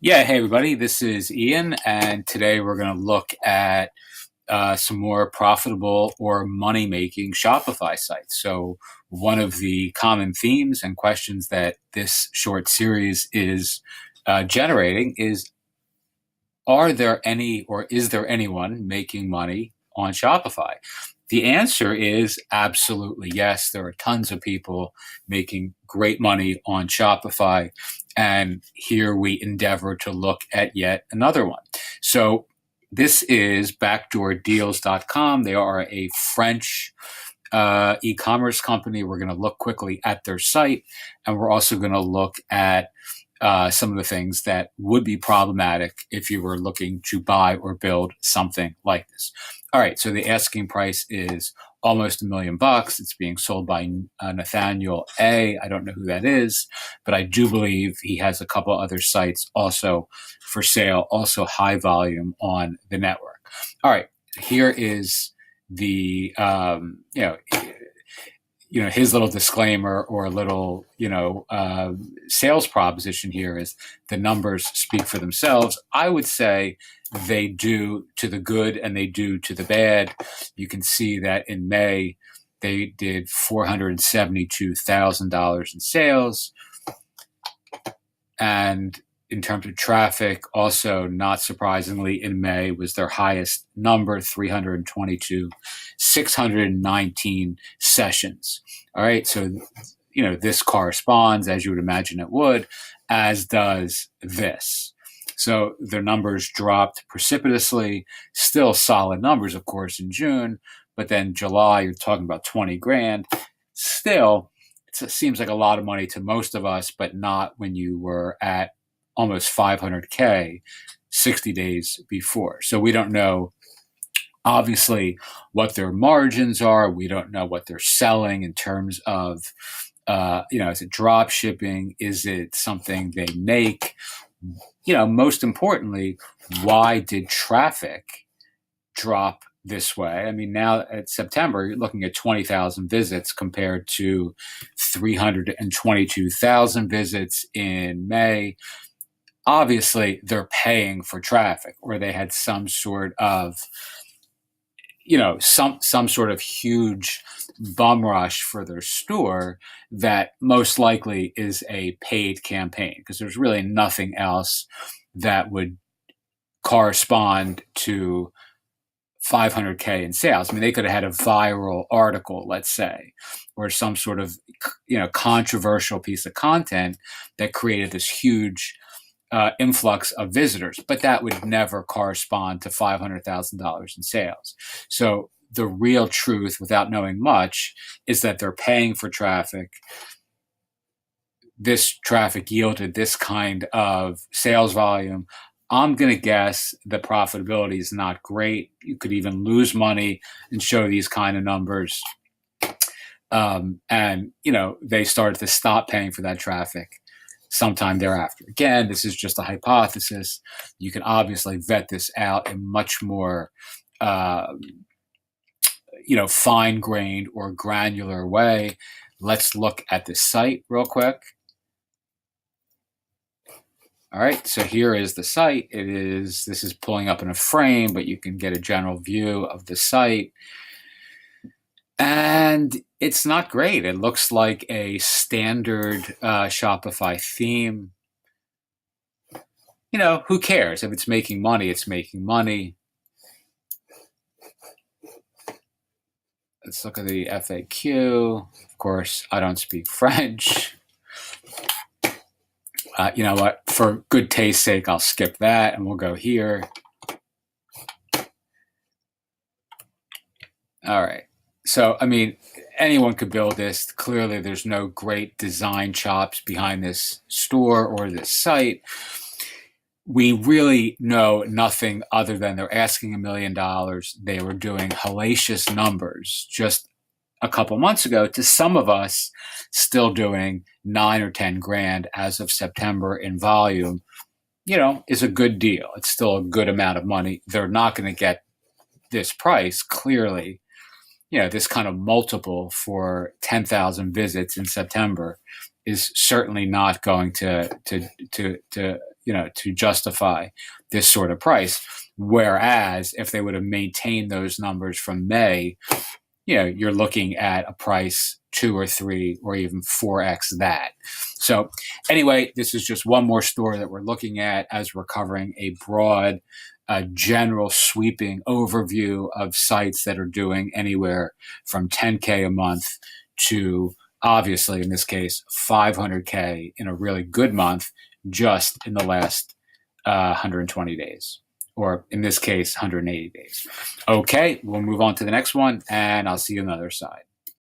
Yeah, hey everybody, this is Ian, and today we're going to look at some more profitable or money making Shopify sites. So, one of the common themes and questions that this short series is generating is: are there any, or is there anyone making money on Shopify? The answer is absolutely yes. There are tons of people making great money on Shopify. And here we endeavor to look at yet another one. So this is backdoordeals.com. They are a French e-commerce company. We're going to look quickly at their site, and we're also going to look at some of the things that would be problematic if you were looking to buy or build something like this. All right, so the asking price is almost $1 million. It's being sold by Nathaniel A. I don't know who that is, but I do believe he has a couple other sites also for sale, also high volume on the network. All right, here is the his little disclaimer or little sales proposition here is the numbers speak for themselves. I would say they do to the good and they do to the bad. You can see that in May they did $472,000 in sales, and in terms of traffic, also not surprisingly, in May was their highest number, 322, 619 sessions. All right, so this corresponds, as you would imagine it would, as does this. So their numbers dropped precipitously, still solid numbers, of course, in June, but then July, you're talking about 20 grand. Still, it seems like a lot of money to most of us, but not when you were at almost 500K 60 days before. So we don't know, obviously, what their margins are. We don't know what they're selling in terms of, is it drop shipping? Is it something they make? Most importantly, why did traffic drop this way? I mean, now at September, you're looking at 20,000 visits compared to 322,000 visits in May. Obviously, they're paying for traffic, or they had some sort of, some sort of huge bum rush for their store that most likely is a paid campaign, because there's really nothing else that would correspond to 500K in sales. I mean, they could have had a viral article, let's say, or some sort of, controversial piece of content that created this huge influx of visitors, but that would never correspond to $500,000 in sales. So the real truth, without knowing much, is that they're paying for traffic. This traffic yielded this kind of sales volume. I'm going to guess the profitability is not great. You could even lose money and show these kind of numbers. They started to stop paying for that traffic sometime thereafter. Again, this is just a hypothesis. You can obviously vet this out in much more, fine-grained or granular way. Let's look at this site real quick. All right, so here is the site. This is pulling up in a frame, but you can get a general view of the site. And it's not great. It looks like a standard Shopify theme. Who cares? If it's making money, it's making money. Let's look at the FAQ. Of course, I don't speak French. You know what? For good taste's sake, I'll skip that and we'll go here. All right. So, I mean, anyone could build this. Clearly, there's no great design chops behind this store or this site. We really know nothing other than they're asking $1 million. They were doing hellacious numbers just a couple months ago, to some of us still doing 9 or 10 grand as of September in volume, is a good deal. It's still a good amount of money. They're not going to get this price, clearly. This kind of multiple for 10,000 visits in September is certainly not going to to justify this sort of price. Whereas if they would have maintained those numbers from May, you're looking at a price 2 or 3 or even 4x that. So anyway, this is just one more store that we're looking at as we're covering a broad, general sweeping overview of sites that are doing anywhere from 10K a month to, obviously in this case, 500K in a really good month just in the last 120 days. Or in this case, 180 days. Okay, we'll move on to the next one, and I'll see you on the other side.